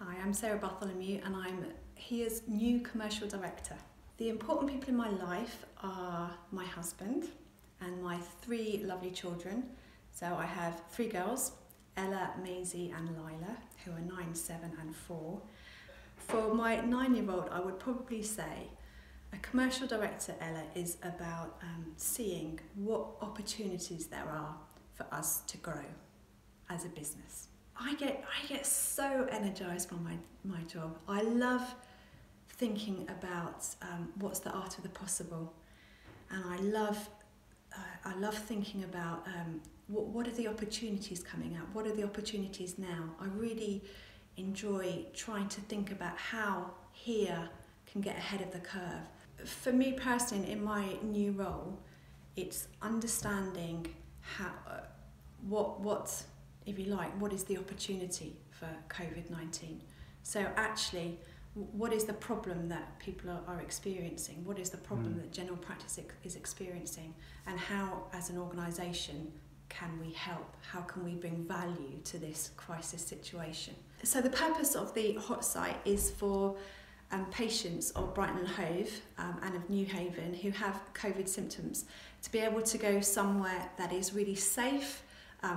Hi, I'm Sarah Bartholomew and I'm HERE's new commercial director. The important people in my life are my husband and my three lovely children. So I have three girls, Ella, Maisie and Lila, who are 9, 7 and 4. For my 9-year-old, I would probably say a commercial director, Ella, is about seeing what opportunities there are for us to grow as a business. I get so energised by my job. I love thinking about what's the art of the possible, and I love thinking about what are the opportunities coming up, what are the opportunities now. I really enjoy trying to think about how here can get ahead of the curve. For me personally, in my new role, it's understanding how what if you like, what is the opportunity for COVID-19? So actually, what is the problem that people are experiencing? What is the problem that general practice is experiencing? And how, as an organisation, can we help? How can we bring value to this crisis situation? So the purpose of the hot site is for patients of Brighton and Hove and of New Haven who have COVID symptoms to be able to go somewhere that is really safe,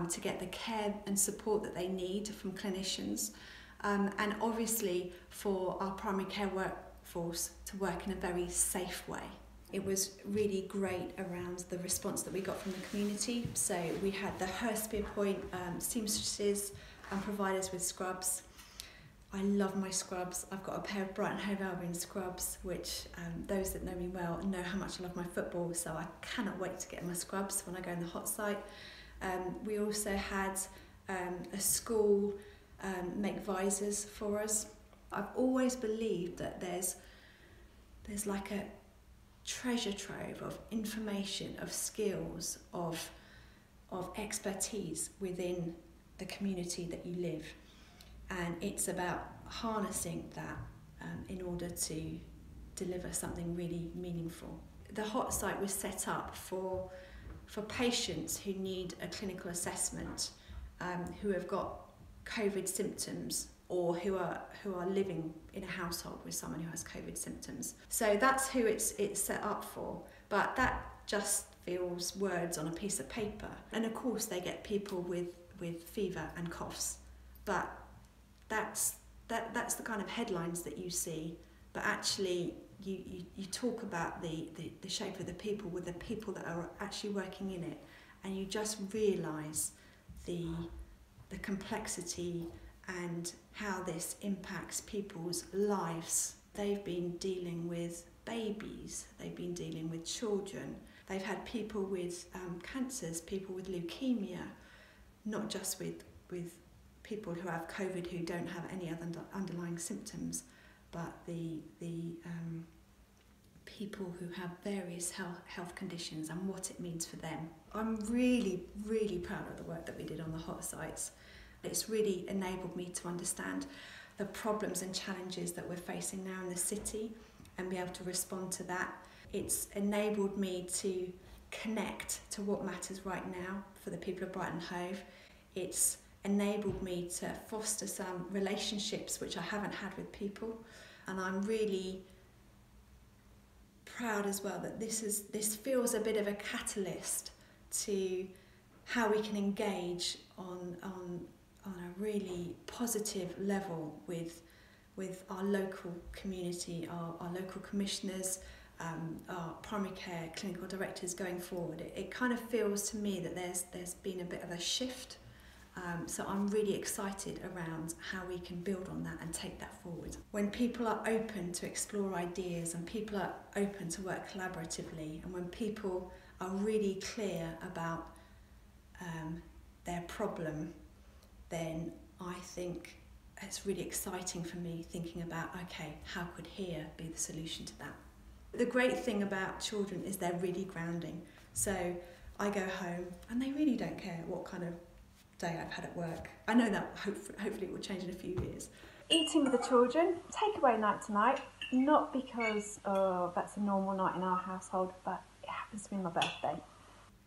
to get the care and support that they need from clinicians, and obviously for our primary care workforce to work in a very safe way. It was really great around the response that we got from the community. So we had the Hurstby Point seamstresses and providers with scrubs. I love my scrubs. I've got a pair of Brighton and Hove Albion scrubs, which those that know me well know how much I love my football, so I cannot wait to get my scrubs when I go in the hot site. We also had a school make visors for us. I've always believed that there's like a treasure trove of information, of skills, of expertise within the community that you live, and it's about harnessing that in order to deliver something really meaningful. The hot site was set up for patients who need a clinical assessment, who have got COVID symptoms or who are living in a household with someone who has COVID symptoms. So that's who it's set up for, but that just feels words on a piece of paper. And of course they get people with fever and coughs, but that's the kind of headlines that you see, but actually you talk about the shape of the people with the people that are actually working in it, and you just realise the complexity and how this impacts people's lives. They've been dealing with babies, they've been dealing with children, they've had people with cancers, people with leukemia, not just with people who have COVID who don't have any other underlying symptoms, but the people who have various health conditions and what it means for them. I'm really, really proud of the work that we did on the hot sites. It's really enabled me to understand the problems and challenges that we're facing now in the city and be able to respond to that. It's enabled me to connect to what matters right now for the people of Brighton and Hove. It's enabled me to foster some relationships which I haven't had with people, and I'm really proud as well that this feels a bit of a catalyst to how we can engage on a really positive level with our local community, our local commissioners, our primary care clinical directors going forward. It kind of feels to me that there's been a bit of a shift. So I'm really excited around how we can build on that and take that forward. When people are open to explore ideas and people are open to work collaboratively, and when people are really clear about their problem, then I think it's really exciting for me thinking about, okay, how could here be the solution to that? The great thing about children is they're really grounding. So I go home and they really don't care what kind of day I've had at work. I know that hopefully it will change in a few years. Eating with the children, takeaway night tonight, not because that's a normal night in our household, but it happens to be my birthday.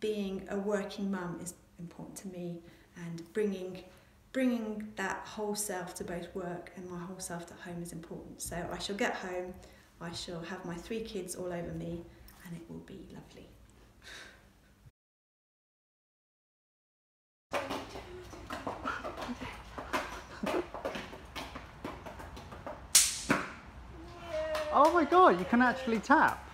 Being a working mum is important to me, and bringing bringing that whole self to both work and my whole self to home is important. So I shall get home, I shall have my 3 kids all over me, and it will be lovely. Oh my God, you can actually tap.